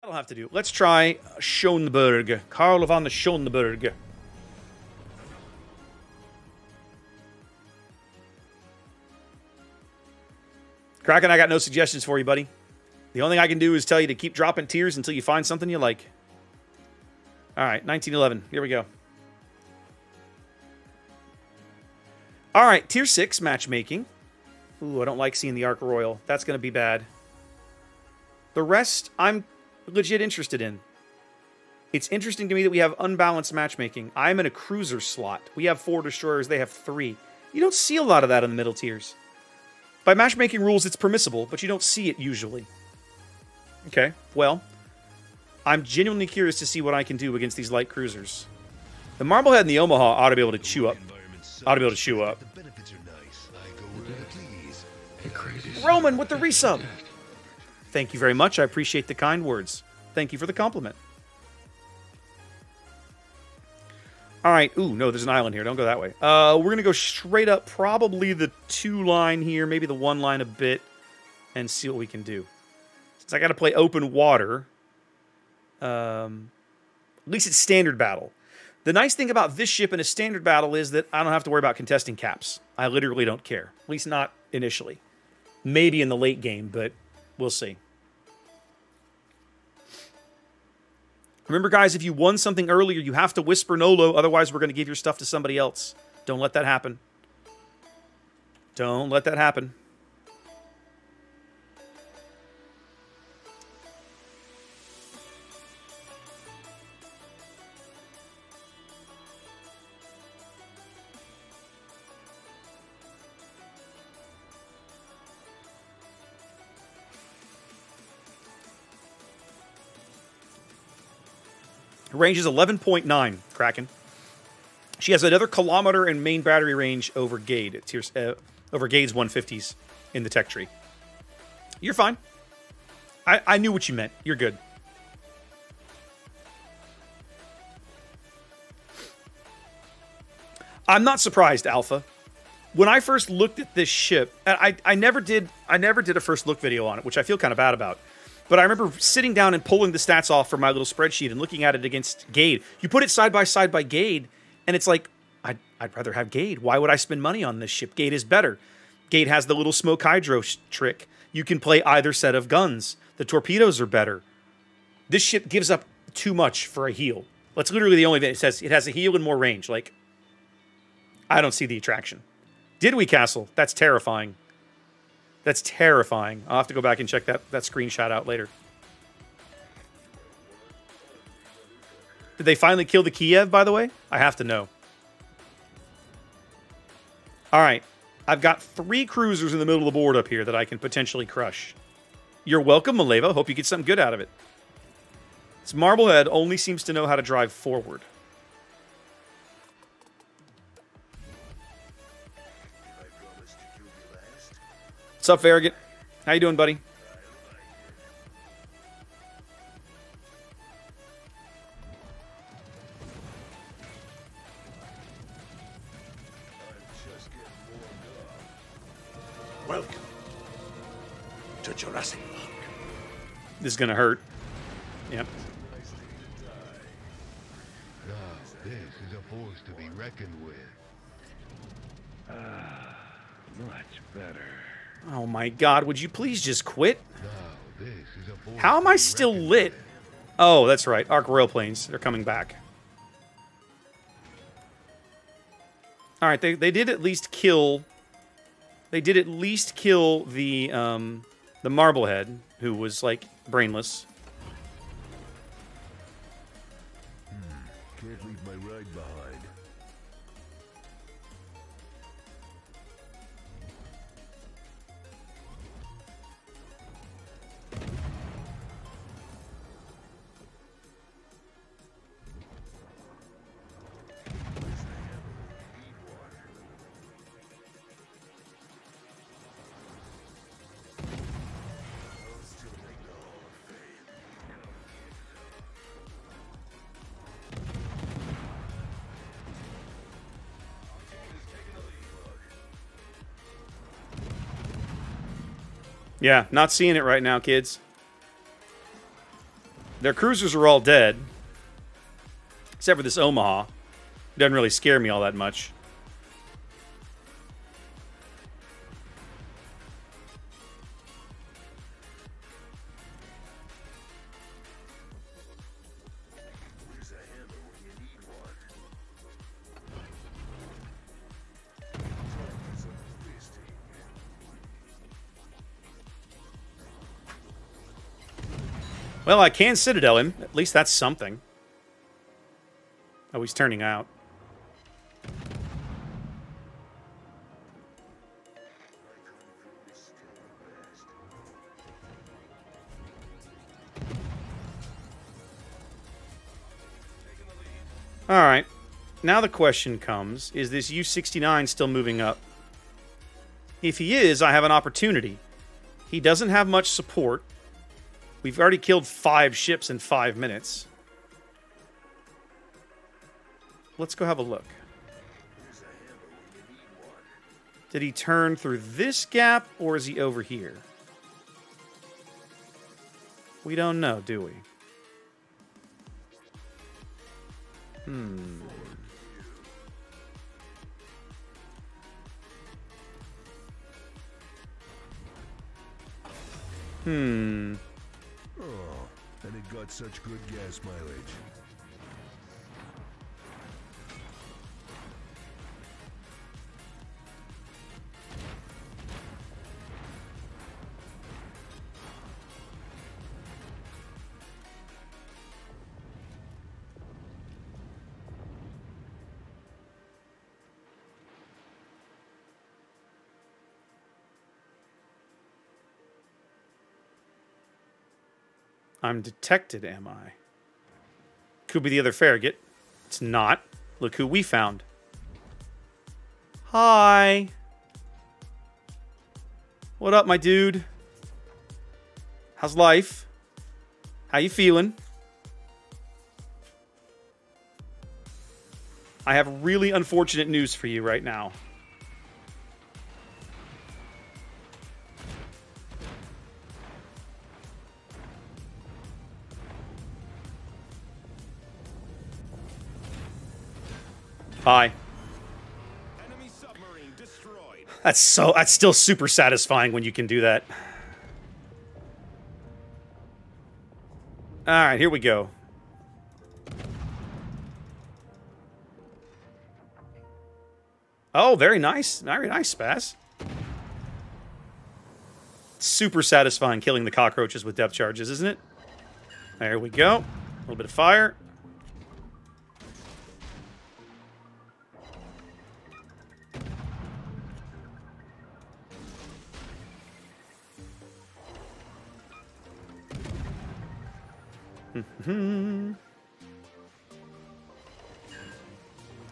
I'll have to do. Let's try Schönberg. Karl von Schönberg. Kraken, I got no suggestions for you, buddy. The only thing I can do is tell you to keep dropping tiers until you find something you like. All right, 1911. Here we go. All right, tier 6 matchmaking. Ooh, I don't like seeing the Ark Royal. That's going to be bad. The rest, I'm legit interested in. It's interesting to me that we have unbalanced matchmaking. I'm in a cruiser slot. We have 4 destroyers. They have 3. You don't see a lot of that in the middle tiers. By matchmaking rules, it's permissible, but you don't see it usually. Okay, well, I'm genuinely curious to see what I can do against these light cruisers. The Marblehead and the Omaha ought to be able to chew up. Roman with the resub. Thank you very much. I appreciate the kind words. Thank you for the compliment. All right. Ooh, no, there's an island here. Don't go that way. We're going to go straight up, probably the 2 line here, maybe the 1 line a bit, and see what we can do. Since I got to play open water, at least it's standard battle. The nice thing about this ship in a standard battle is that I don't have to worry about contesting caps. I literally don't care. At least not initially. Maybe in the late game, but we'll see. Remember, guys, if you won something earlier, you have to whisper NOLO, otherwise we're going to give your stuff to somebody else. Don't let that happen. Don't let that happen. Range is 11.9, Kraken. She has another kilometer and main battery range over Gaede. Over Gaede's 150s in the tech tree. You're fine. I knew what you meant. You're good. I'm not surprised, Alpha. When I first looked at this ship, and I never did a first look video on it, which I feel kind of bad about. But I remember sitting down and pulling the stats off from my little spreadsheet and looking at it against Gaede. You put it side by Gaede, and it's like, I'd rather have Gaede. Why would I spend money on this ship? Gaede is better. Gaede has the little smoke hydro trick. You can play either set of guns. The torpedoes are better. This ship gives up too much for a heal. That's literally the only thing. It says it has a heal and more range. Like, I don't see the attraction. Did we, Castle? That's terrifying. That's terrifying. I'll have to go back and check that screenshot out later. Did they finally kill the Kiev, by the way? I have to know. All right. I've got 3 cruisers in the middle of the board up here that I can potentially crush. You're welcome, Maleva. Hope you get something good out of it. This Marblehead only seems to know how to drive forward. What's up, Farragut? How you doing, buddy? Welcome to Jurassic Park. This is gonna hurt. Yep. Now, this is a force to be reckoned with. Much better. Oh my god, would you please just quit? Now, this is a force How am I still lit? Oh, that's right. Ark Royal planes. They're coming back. Alright, they did at least kill... They did at least kill the Marblehead, who was, like, brainless. Can't leave my ride behind. Yeah, not seeing it right now, kids. Their cruisers are all dead. Except for this Omaha. Doesn't really scare me all that much. Well, I can Citadel him. At least that's something. Oh, he's turning out. Alright. Now the question comes, is this U-69 still moving up? If he is, I have an opportunity. He doesn't have much support. We've already killed 5 ships in 5 minutes. Let's go have a look. Did he turn through this gap, or is he over here? We don't know, do we? Oh, and it got such good gas mileage. I'm detected, am I? Could be the other Farragut. It's not. Look who we found. Hi. What up, my dude? How's life? How you feeling? I have really unfortunate news for you right now. Hi. Enemy submarine destroyed. That's still super satisfying when you can do that. All right, here we go. Oh, very nice. Very nice, Spaz. Super satisfying killing the cockroaches with depth charges, isn't it? There we go. A little bit of fire.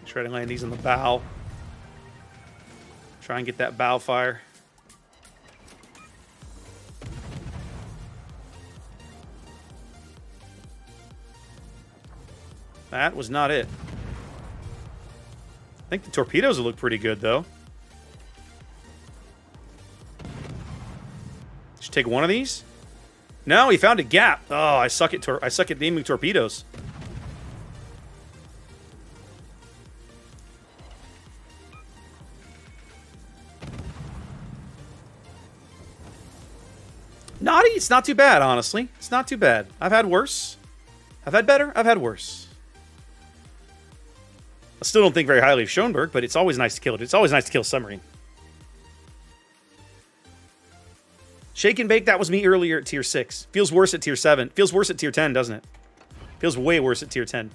Try to land these on the bow. Try and get that bow fire. That was not it. I think the torpedoes will look pretty good, though. Should take one of these. No, he found a gap. Oh, I suck at aiming torpedoes. Naughty, it's not too bad, honestly. It's not too bad. I've had worse. I've had better. I've had worse. I still don't think very highly of Schönberg, but it's always nice to kill it. It's always nice to kill a submarine. Shake and bake, that was me earlier at tier 6. Feels worse at tier 7. Feels worse at tier 10, doesn't it? Feels way worse at tier 10.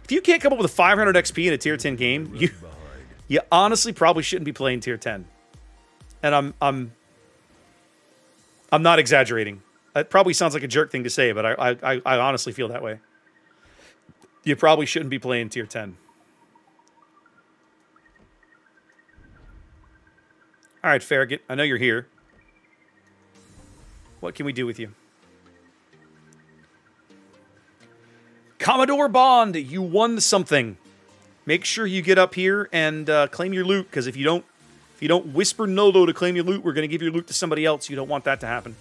If you can't come up with a 500 XP in a tier 10 game, you honestly probably shouldn't be playing tier 10. And I'm not exaggerating. That probably sounds like a jerk thing to say, but I honestly feel that way. You probably shouldn't be playing tier 10. All right, Farragut, I know you're here. What can we do with you? Commodore Bond, you won something. Make sure you get up here and claim your loot, because if you don't whisper Nolo to claim your loot, we're going to give your loot to somebody else. You don't want that to happen.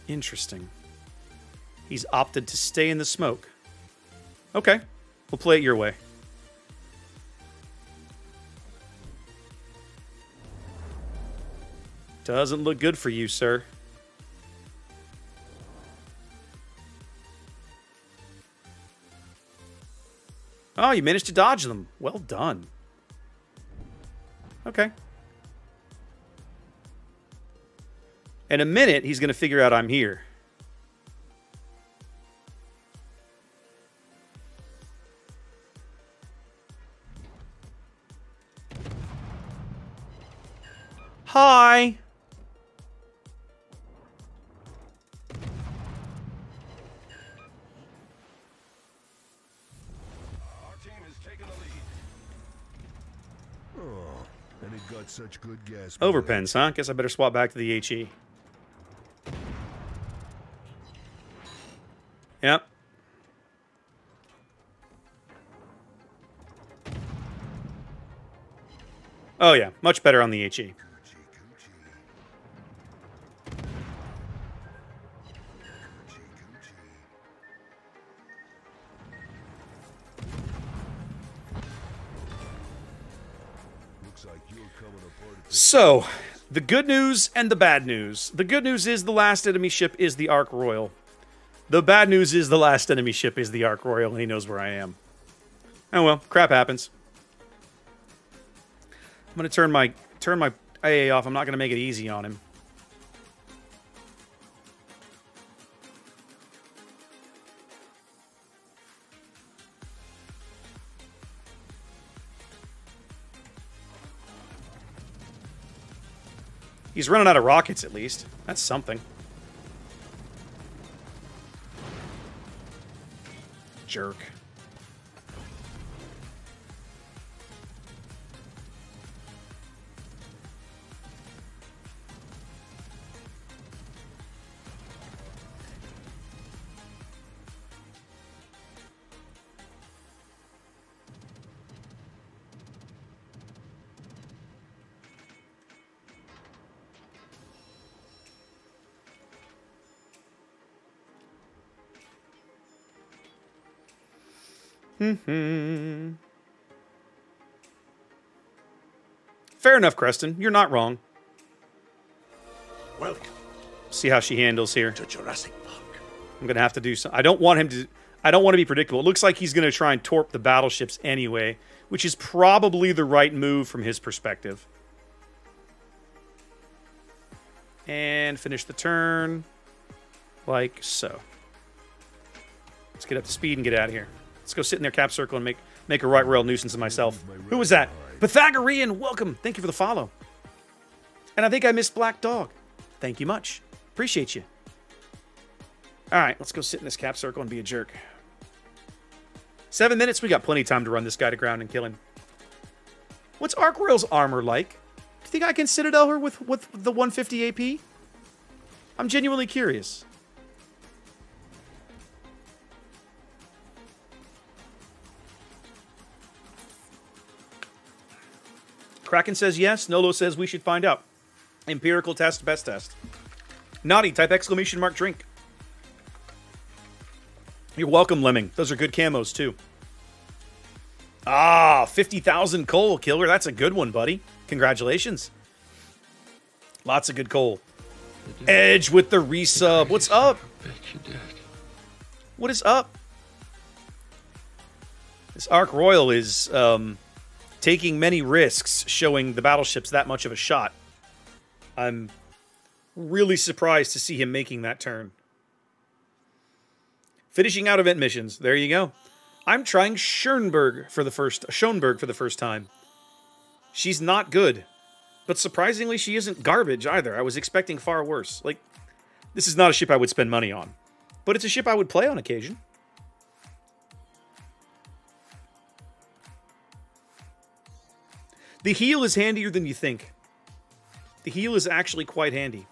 Interesting. He's opted to stay in the smoke. Okay. We'll play it your way. Doesn't look good for you, sir. Oh, you managed to dodge them. Well done. Okay. In a minute, he's going to figure out I'm here. Hi. Our team has taken the lead. Oh, and it got such good gas. Overpens, huh? Guess I better swap back to the HE. Yep. Oh yeah, much better on the HE. So, the good news and the bad news. The good news is the last enemy ship is the Ark Royal. The bad news is the last enemy ship is the Ark Royal, and he knows where I am. Oh well, crap happens. I'm gonna turn my AA off. I'm not gonna make it easy on him. He's running out of rockets, at least. That's something. Jerk. Fair enough, Creston. You're not wrong. Welcome See how she handles here. to Jurassic Park. I'm gonna have to do some. I don't want him to. I don't want to be predictable. It looks like he's gonna try and torp the battleships anyway, which is probably the right move from his perspective. And finish the turn like so. Let's get up to speed and get out of here. Let's go sit in their cap circle and make a right royal nuisance of myself. Who was that? Pythagorean, welcome. Thank you for the follow. And I think I missed Black Dog. Thank you much. Appreciate you. All right, let's go sit in this cap circle and be a jerk. 7 minutes. We got plenty of time to run this guy to ground and kill him. What's Ark Royal's armor like? Do you think I can Citadel her with the 150 AP? I'm genuinely curious. Kraken says yes. Nolo says we should find out. Empirical test, best test. Naughty, type exclamation mark drink. You're welcome, Lemming. Those are good camos, too. Ah, 50,000 coal, Killer. That's a good one, buddy. Congratulations. Lots of good coal. Edge with the resub. What's up? What is up? This Ark Royal is taking many risks, showing the battleships that much of a shot. I'm really surprised to see him making that turn. Finishing out event missions. There you go. I'm trying Schönberg for the first time. She's not good. But surprisingly, she isn't garbage either. I was expecting far worse. Like, this is not a ship I would spend money on. But it's a ship I would play on occasion. The heel is handier than you think. The heel is actually quite handy.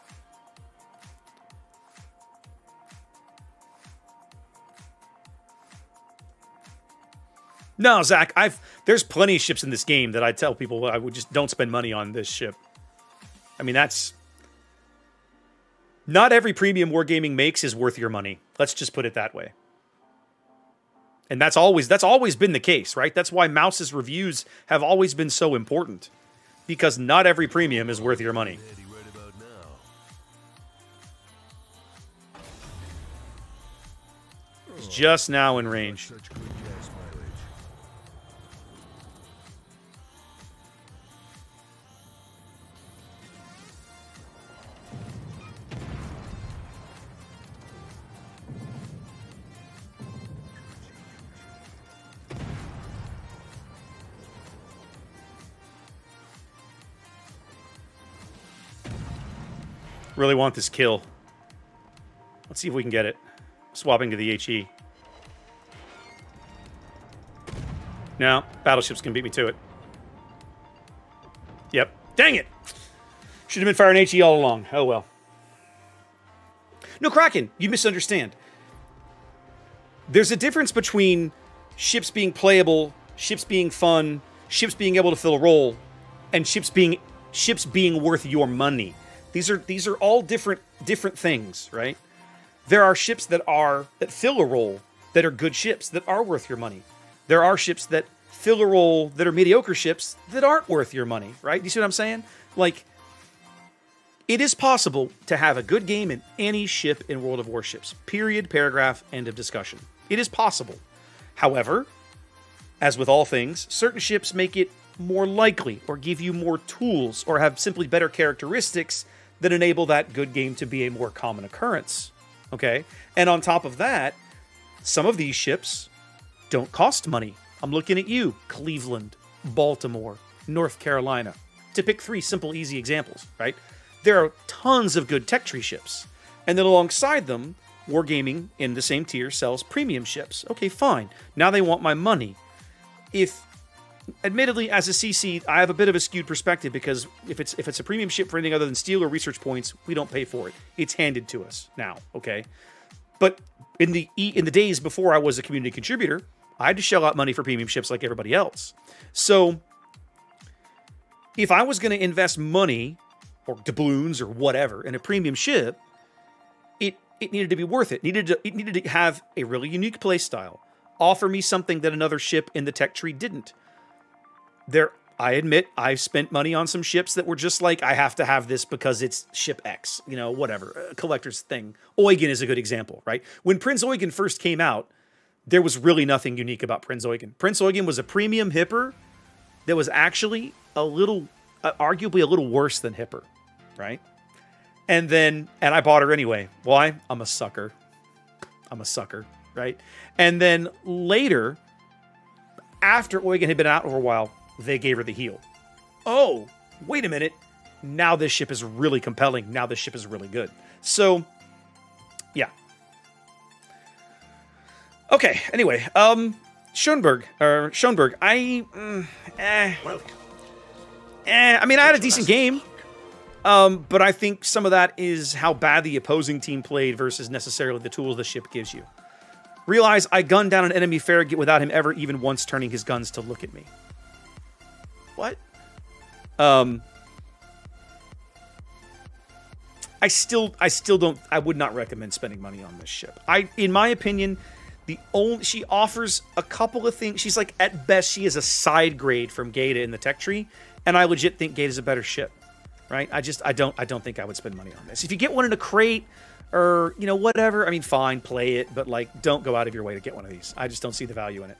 No, Zach, there's plenty of ships in this game that I tell people I would just don't spend money on this ship. I mean, that's... Not every premium Wargaming makes is worth your money. Let's just put it that way. And that's always been the case, right? That's why Mouse's reviews have always been so important. Because not every premium is worth your money. It's just now in range. Really want this kill. Let's see if we can get it. Swapping to the HE. No, battleships can beat me to it. Yep. Dang it! Should have been firing HE all along. Oh well. No, Kraken, you misunderstand. There's a difference between ships being playable, ships being fun, ships being able to fill a role, and ships being worth your money. These are all different things, right? There are ships that fill a role that are good ships that are worth your money. There are ships that fill a role that are mediocre ships that aren't worth your money, right? Do you see what I'm saying? Like, it is possible to have a good game in any ship in World of Warships. Period, paragraph, end of discussion. It is possible. However, as with all things, certain ships make it more likely or give you more tools or have simply better characteristics that enable that good game to be a more common occurrence. Okay? And on top of that, some of these ships don't cost money. I'm looking at you, Cleveland, Baltimore, North Carolina, to pick 3 simple, easy examples, right? There are tons of good tech tree ships. And then alongside them, Wargaming in the same tier sells premium ships. Okay, fine. Now they want my money. Admittedly, as a CC, I have a bit of a skewed perspective because if it's a premium ship for anything other than steel or research points, we don't pay for it. It's handed to us now, okay? But in the days before I was a community contributor, I had to shell out money for premium ships like everybody else. So if I was going to invest money or doubloons or whatever in a premium ship, it needed to be worth it. It needed to have a really unique play style, offer me something that another ship in the tech tree didn't. I admit, I've spent money on some ships that were just like, I have to have this because it's ship X, you know, whatever, a collector's thing. Eugen is a good example, right? When Prince Eugen first came out, there was really nothing unique about Prince Eugen. Prince Eugen was a premium hipper that was actually arguably a little worse than hipper, right? And I bought her anyway. Why? I'm a sucker, right? And then later, after Eugen had been out for a while, they gave her the heel. Oh, wait a minute. Now this ship is really compelling. Now this ship is really good. So, yeah. Okay, anyway. Schönberg. I mean, I had a decent game. But I think some of that is how bad the opposing team played versus necessarily the tools the ship gives you. Realize I gunned down an enemy Farragut without him ever even once turning his guns to look at me. What? I would not recommend spending money on this ship. In my opinion, she offers a couple of things. She's like, at best, she is a side grade from Gaede in the tech tree, and I legit think Gaede is a better ship, right? I don't think I would spend money on this. If you get one in a crate or, you know, whatever, I mean, fine, play it, but like, don't go out of your way to get one of these. I just don't see the value in it.